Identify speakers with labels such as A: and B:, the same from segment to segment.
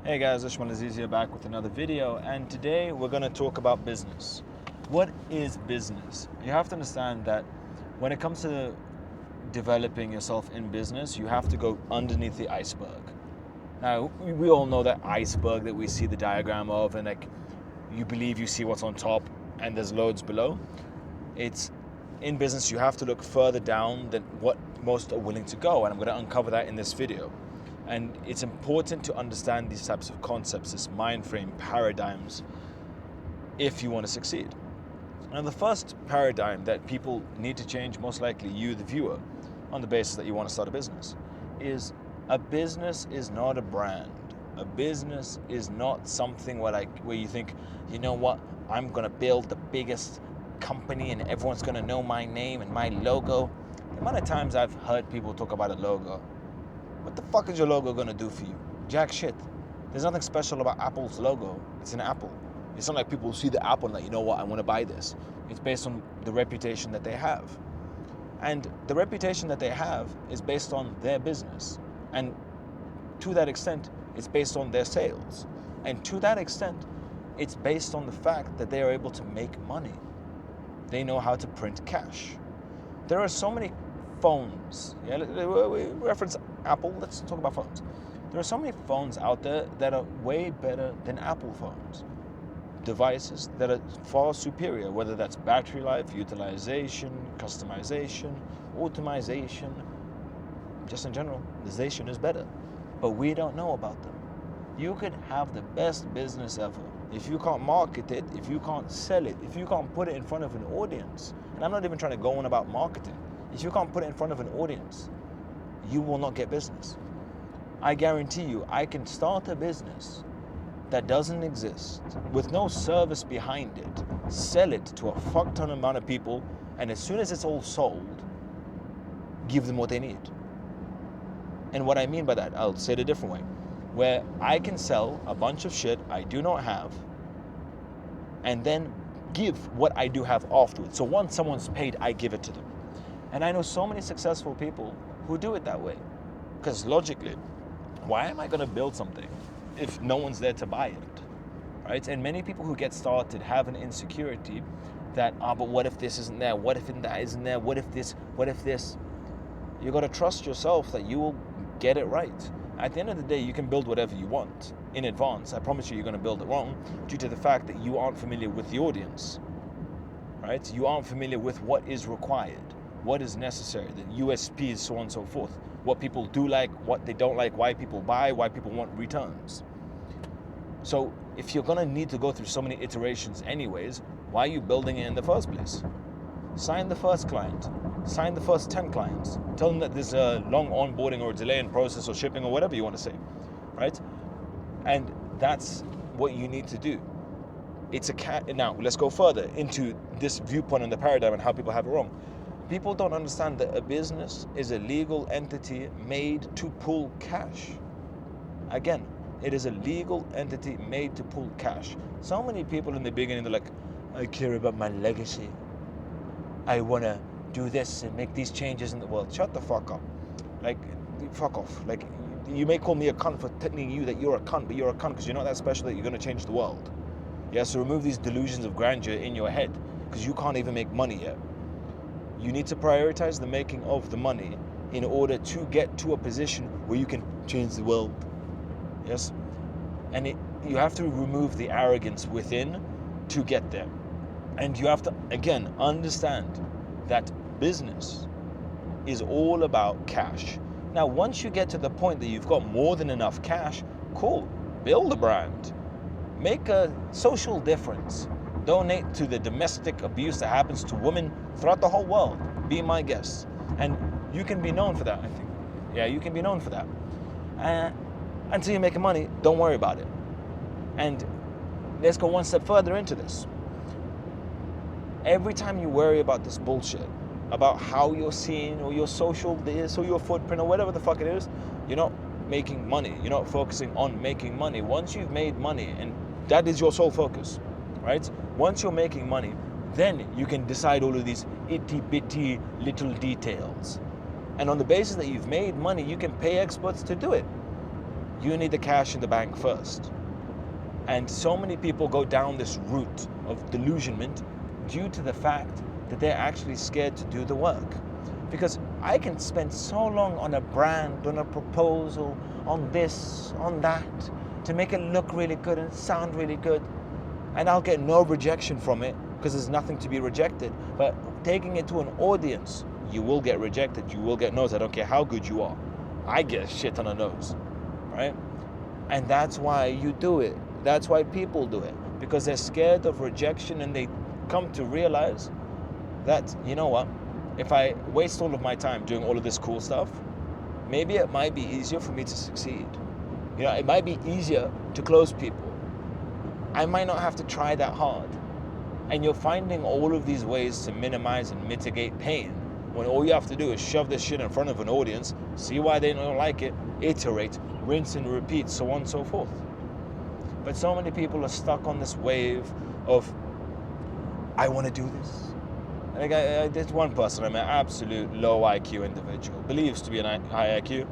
A: Hey guys, �H𝐓𝐇𝐄𝐒 here back with another video, and today we're going to talk about business. What is business? You have to understand that when it comes to developing yourself in business, you have to go underneath the iceberg. Now, we all know that iceberg that we see the diagram of, and like you believe you see what's on top and there's loads below. It's in business, you have to look further down than what most are willing to go, and I'm going to uncover that in this video. And it's important to understand these types of concepts, this mind frame, paradigms, if you want to succeed. Now, the first paradigm that people need to change, most likely you, the viewer, on the basis that you want to start a business, is a business is not a brand. A business is not something where you think, you know what, I'm going to build the biggest company and everyone's going to know my name and my logo. The amount of times I've heard people talk about a logo. What the fuck is your logo gonna do for you? Jack shit. There's nothing special about Apple's logo. It's an apple. It's not like people see the apple and like, you know what, I want to buy this. It's based on the reputation that they have. And the reputation that they have is based on their business. And to that extent, it's based on their sales. And to that extent, it's based on the fact that they are able to make money. They know how to print cash. There are so many phones. Yeah, we reference Apple, let's talk about phones. There are so many phones out there that are way better than Apple phones. Devices that are far superior, whether that's battery life, utilization, customization, automation, just in general, the Zation is better. But we don't know about them. You could have the best business ever. If you can't market it, if you can't sell it, if you can't put it in front of an audience, and I'm not even trying to go on about marketing, if you can't put it in front of an audience, you will not get business. I guarantee you, I can start a business that doesn't exist with no service behind it, sell it to a fuck ton amount of people, and as soon as it's all sold, give them what they need. And what I mean by that, I'll say it a different way, where I can sell a bunch of shit I do not have and then give what I do have afterwards. So once someone's paid, I give it to them. And I know so many successful people who do it that way. Because logically, why am I going to build something if no one's there to buy it? Right? And many people who get started have an insecurity that, but what if this isn't there? What if that isn't there? What if this? What if this? You got to trust yourself that you will get it right. At the end of the day, you can build whatever you want in advance. I promise you're going to build it wrong due to the fact that you aren't familiar with the audience. Right? You aren't familiar with what is required. What is necessary, the USPs, so on and so forth. What people do like, what they don't like, why people buy, why people want returns. So if you're gonna need to go through so many iterations anyways, why are you building it in the first place? Sign the first client, sign the first 10 clients. Tell them that there's a long onboarding or delay in process or shipping or whatever you want to say, right? And that's what you need to do. Now, let's go further into this viewpoint and the paradigm and how people have it wrong. People don't understand that a business is a legal entity made to pull cash. Again, it is a legal entity made to pull cash. So many people in the beginning, they're like, I care about my legacy. I want to do this and make these changes in the world. Shut the fuck up. Like, fuck off. Like, you may call me a cunt for telling you that you're a cunt, but you're a cunt because you're not that special that you're going to change the world. Yeah, so remove these delusions of grandeur in your head because you can't even make money yet. You need to prioritize the making of the money in order to get to a position where you can change the world. Yes? And you have to remove the arrogance within to get there. And you have to, again, understand that business is all about cash. Now, once you get to the point that you've got more than enough cash, cool, build a brand. Make a social difference. Donate to the domestic abuse that happens to women throughout the whole world. Be my guest. And you can be known for that, I think. Yeah, you can be known for that. Until you're making money, don't worry about it. And let's go one step further into this. Every time you worry about this bullshit, about how you're seen or your social this or your footprint or whatever the fuck it is, you're not making money. You're not focusing on making money. Once you've made money, and that is your sole focus, right? Once you're making money, then you can decide all of these itty-bitty little details. And on the basis that you've made money, you can pay experts to do it. You need the cash in the bank first. And so many people go down this route of delusionment due to the fact that they're actually scared to do the work. Because I can spend so long on a brand, on a proposal, on this, on that, to make it look really good and sound really good. And I'll get no rejection from it because there's nothing to be rejected. But taking it to an audience, you will get rejected. You will get no's. I don't care how good you are. I get a shit ton of no's, right? And that's why you do it. That's why people do it. Because they're scared of rejection, and they come to realize that, you know what? If I waste all of my time doing all of this cool stuff, maybe it might be easier for me to succeed. You know, it might be easier to close people. I might not have to try that hard. And you're finding all of these ways to minimize and mitigate pain when all you have to do is shove this shit in front of an audience, see why they don't like it, iterate, rinse and repeat, so on and so forth. But so many people are stuck on this wave of, I want to do this. Like there's one person, I'm an absolute low IQ individual, believes to be an high IQ.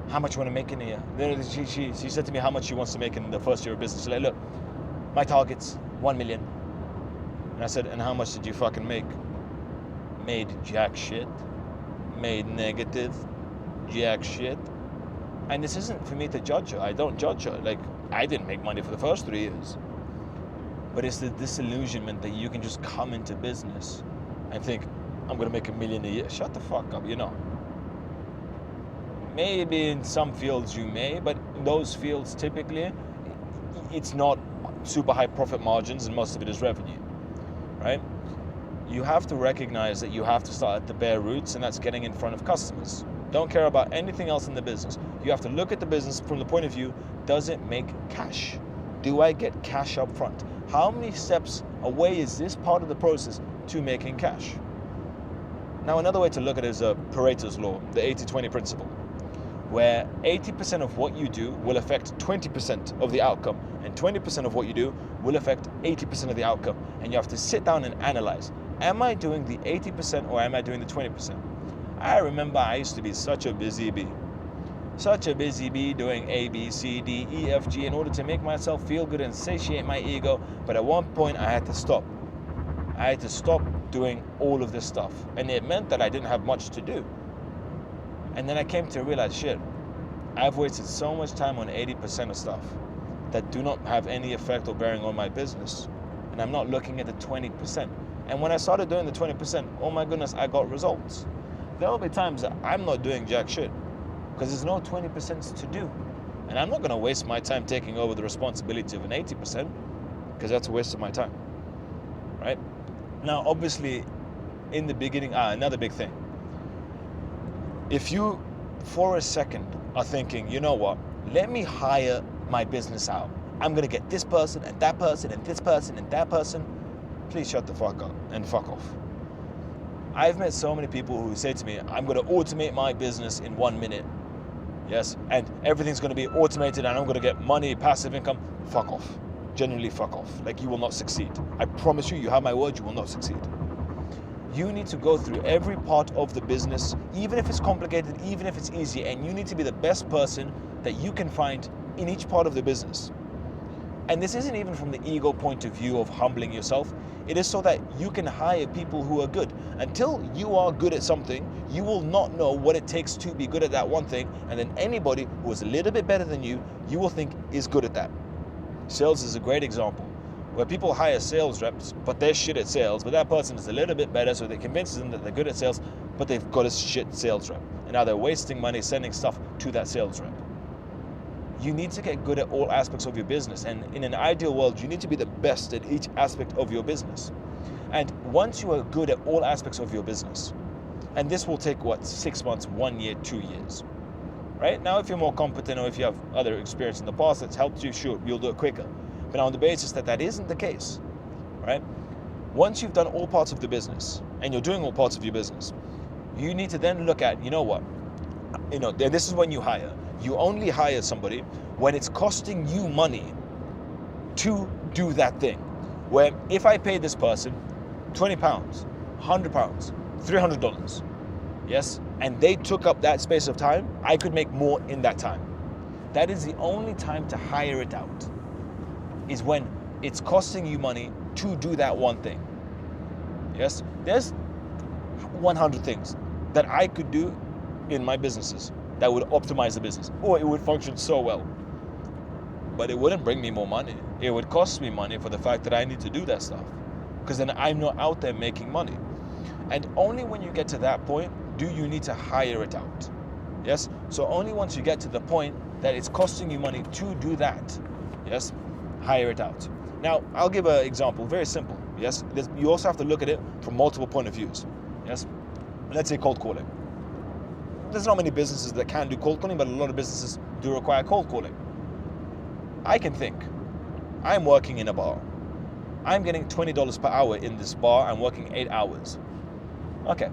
A: How much you want to make in a year? She said to me how much she wants to make in the first year of business. She's like, look, my target's 1 million. And I said, and how much did you fucking make? Made jack shit. Made negative jack shit. And this isn't for me to judge her. I don't judge her. Like, I didn't make money for the first 3 years. But it's the disillusionment that you can just come into business and think, I'm going to make $1 million a year. Shut the fuck up, you know. Maybe in some fields you may, but in those fields typically, it's not super high profit margins and most of it is revenue, right? You have to recognize that you have to start at the bare roots, and that's getting in front of customers. Don't care about anything else in the business. You have to look at the business from the point of view, does it make cash? Do I get cash up front? How many steps away is this part of the process to making cash? Now, another way to look at it is Pareto's law, the 80-20 principle, where 80% of what you do will affect 20% of the outcome, and 20% of what you do will affect 80% of the outcome. And you have to sit down and analyze, am I doing the 80% or am I doing the 20%? I remember I used to be such a busy bee doing A, B, C, D, E, F, G in order to make myself feel good and satiate my ego. But at one point I had to stop. I had to stop doing all of this stuff. And it meant that I didn't have much to do. And then I came to realize, shit, I've wasted so much time on 80% of stuff that do not have any effect or bearing on my business. And I'm not looking at the 20%. And when I started doing the 20%, oh my goodness, I got results. There will be times that I'm not doing jack shit because there's no 20% to do. And I'm not going to waste my time taking over the responsibility of an 80% because that's a waste of my time, right? Now, obviously, in the beginning, another big thing. If you, for a second, are thinking, you know what, let me hire my business out. I'm going to get this person and that person and this person and that person. Please shut the fuck up and fuck off. I've met so many people who say to me, I'm going to automate my business in 1 minute. Yes, and everything's going to be automated and I'm going to get money, passive income. Fuck off. Genuinely fuck off. Like, you will not succeed. I promise you, you have my word, you will not succeed. You need to go through every part of the business, even if it's complicated, even if it's easy, and you need to be the best person that you can find in each part of the business. And this isn't even from the ego point of view of humbling yourself. It is so that you can hire people who are good. Until you are good at something, you will not know what it takes to be good at that one thing. And then anybody who is a little bit better than you will think is good at that. Sales is a great example, where people hire sales reps, but they're shit at sales, but that person is a little bit better, so they convince them that they're good at sales, but they've got a shit sales rep. And now they're wasting money sending stuff to that sales rep. You need to get good at all aspects of your business. And in an ideal world, you need to be the best at each aspect of your business. And once you are good at all aspects of your business, and this will take, 6 months, 1 year, 2 years, right? Now, if you're more competent or if you have other experience in the past that's helped you, sure, you'll do it quicker. But on the basis that that isn't the case, right? Once you've done all parts of the business and you're doing all parts of your business, you need to then look at, you know what? This is when you hire. You only hire somebody when it's costing you money to do that thing. Where if I pay this person £20, £100, $300, yes, and they took up that space of time, I could make more in that time. That is the only time to hire it out, is when it's costing you money to do that one thing. Yes, there's 100 things that I could do in my businesses that would optimize the business, or it would function so well. But it wouldn't bring me more money. It would cost me money for the fact that I need to do that stuff, because then I'm not out there making money. And only when you get to that point do you need to hire it out. Yes, so only once you get to the point that it's costing you money to do that, yes, hire it out. Now, I'll give an example, very simple. Yes, you also have to look at it from multiple point of views. Yes, let's say cold calling. There's not many businesses that can do cold calling, but a lot of businesses do require cold calling. I can think, I'm working in a bar. I'm getting $20 per hour in this bar. I'm working 8 hours. Okay,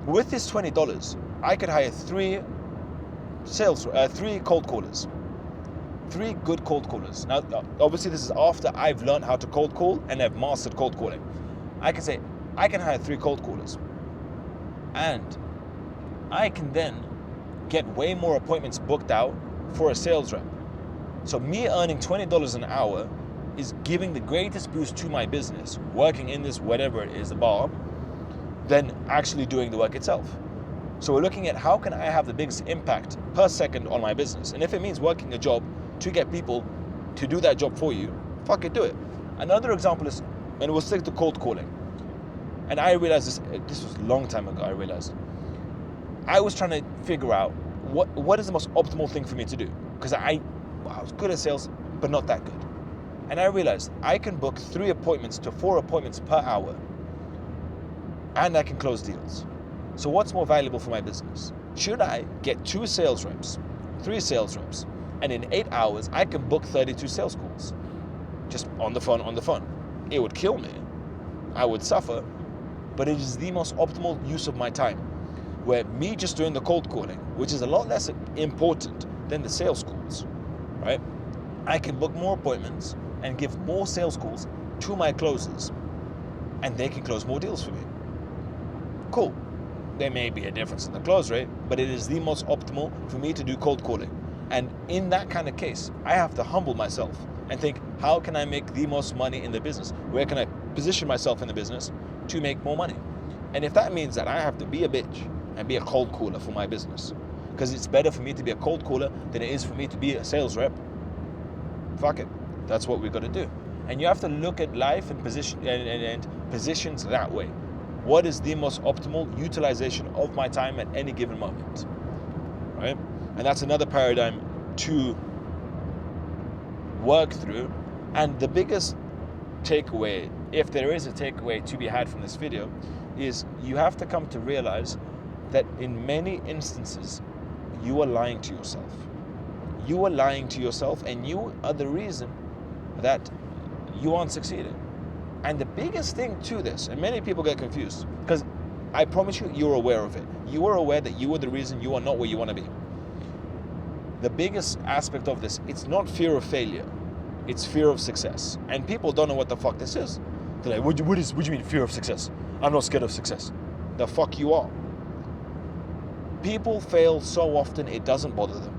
A: with this $20, I could hire three cold callers. 3 good cold callers. Now, obviously this is after I've learned how to cold call and I've mastered cold calling. I can say, I can hire 3 cold callers. And I can then get way more appointments booked out for a sales rep. So me earning $20 an hour is giving the greatest boost to my business, working in this, whatever it is, the bar, than actually doing the work itself. So we're looking at how can I have the biggest impact per second on my business. And if it means working a job to get people to do that job for you, fuck it, do it. Another example is, and we'll stick to cold calling. And I realized this was a long time ago, I realized. I was trying to figure out what is the most optimal thing for me to do. Because I was good at sales, but not that good. And I realized I can book 3 appointments to 4 appointments per hour, and I can close deals. So what's more valuable for my business? Should I get 2 sales reps, 3 sales reps, and in 8 hours, I can book 32 sales calls? Just on the phone. It would kill me. I would suffer, but it is the most optimal use of my time. Where me just doing the cold calling, which is a lot less important than the sales calls, right? I can book more appointments and give more sales calls to my closers, and they can close more deals for me. Cool. There may be a difference in the close rate, but it is the most optimal for me to do cold calling. And in that kind of case, I have to humble myself and think, how can I make the most money in the business? Where can I position myself in the business to make more money? And if that means that I have to be a bitch and be a cold caller for my business, because it's better for me to be a cold caller than it is for me to be a sales rep, fuck it. That's what we've got to do. And you have to look at life and positions that way. What is the most optimal utilization of my time at any given moment, right? And that's another paradigm to work through. And the biggest takeaway, if there is a takeaway to be had from this video, is you have to come to realize that in many instances, you are lying to yourself. You are lying to yourself, and you are the reason that you aren't succeeding. And the biggest thing to this, and many people get confused, because I promise you, you're aware of it. You are aware that you are the reason you are not where you want to be. The biggest aspect of this, it's not fear of failure, it's fear of success. And people don't know what the fuck this is. They're like, what do you mean fear of success? I'm not scared of success. The fuck you are. People fail so often, it doesn't bother them.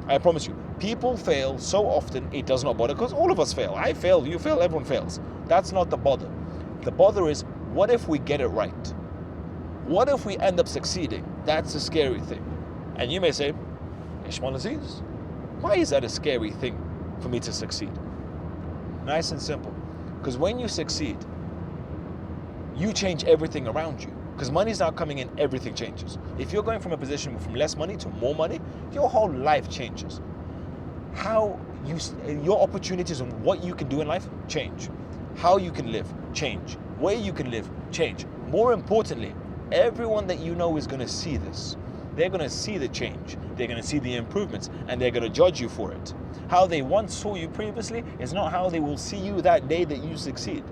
A: I promise you, people fail so often, it does not bother, because all of us fail. I fail, you fail, everyone fails. That's not the bother. The bother is, what if we get it right? What if we end up succeeding? That's a scary thing. And you may say, 𝐻𝐈𝐍, why is that a scary thing for me to succeed? Nice and simple. Because when you succeed, you change everything around you. Because money's now coming in, everything changes. If you're going from a position from less money to more money, your whole life changes. Your opportunities and what you can do in life change. How you can live, change. Where you can live, change. More importantly, everyone that you know is going to see this. They're going to see the change. They're going to see the improvements, and they're going to judge you for it. How they once saw you previously is not how they will see you that day that you succeed.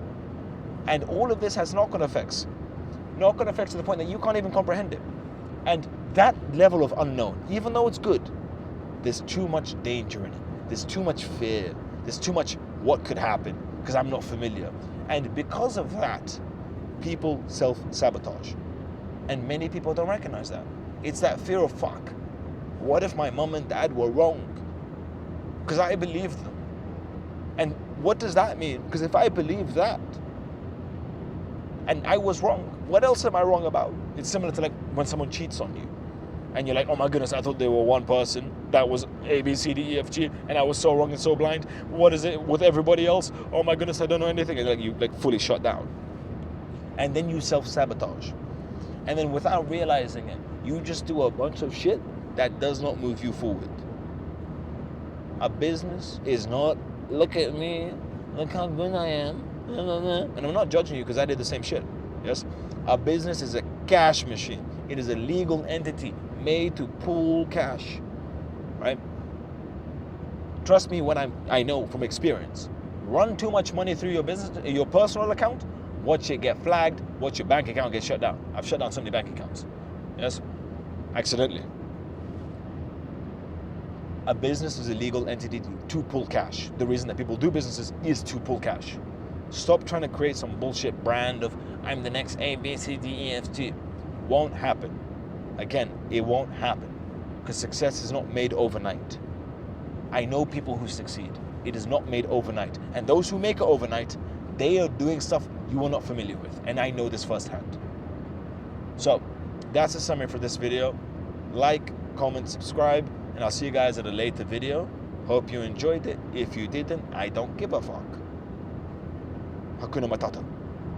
A: And all of this has knock-on effects. Knock-on effects to the point that you can't even comprehend it. And that level of unknown, even though it's good, there's too much danger in it. There's too much fear. There's too much what could happen because I'm not familiar. And because of that, people self-sabotage. And many people don't recognize that. It's that fear of fuck. What if my mom and dad were wrong? because I believed them. And what does that mean? Because if I believe that, and I was wrong, what else am I wrong about? It's similar to like when someone cheats on you, and you're like, oh my goodness, I thought they were one person that was A, B, C, D, E, F, G, and I was so wrong and so blind. What is it with everybody else? Oh my goodness, I don't know anything. And like you like fully shut down. And then you self-sabotage. And then without realizing it, you just do a bunch of shit that does not move you forward. A business is not, look at me, look how good I am. And I'm not judging you because I did the same shit. Yes? A business is a cash machine. It is a legal entity made to pull cash. Right? Trust me when I know from experience. Run too much money through your business, your personal account, watch it get flagged, watch your bank account get shut down. I've shut down so many bank accounts. Yes? Accidentally. A business is a legal entity to pull cash. The reason that people do businesses is to pull cash. Stop trying to create some bullshit brand of I'm the next A, B, C, D, E, F, G. Won't happen. Again, it won't happen because success is not made overnight. I know people who succeed. It is not made overnight. And those who make it overnight, they are doing stuff you are not familiar with. And I know this firsthand. So that's a summary for this video. Like, comment, subscribe, and I'll see you guys at a later video. Hope you enjoyed it. If you didn't, I don't give a fuck. Hakuna Matata.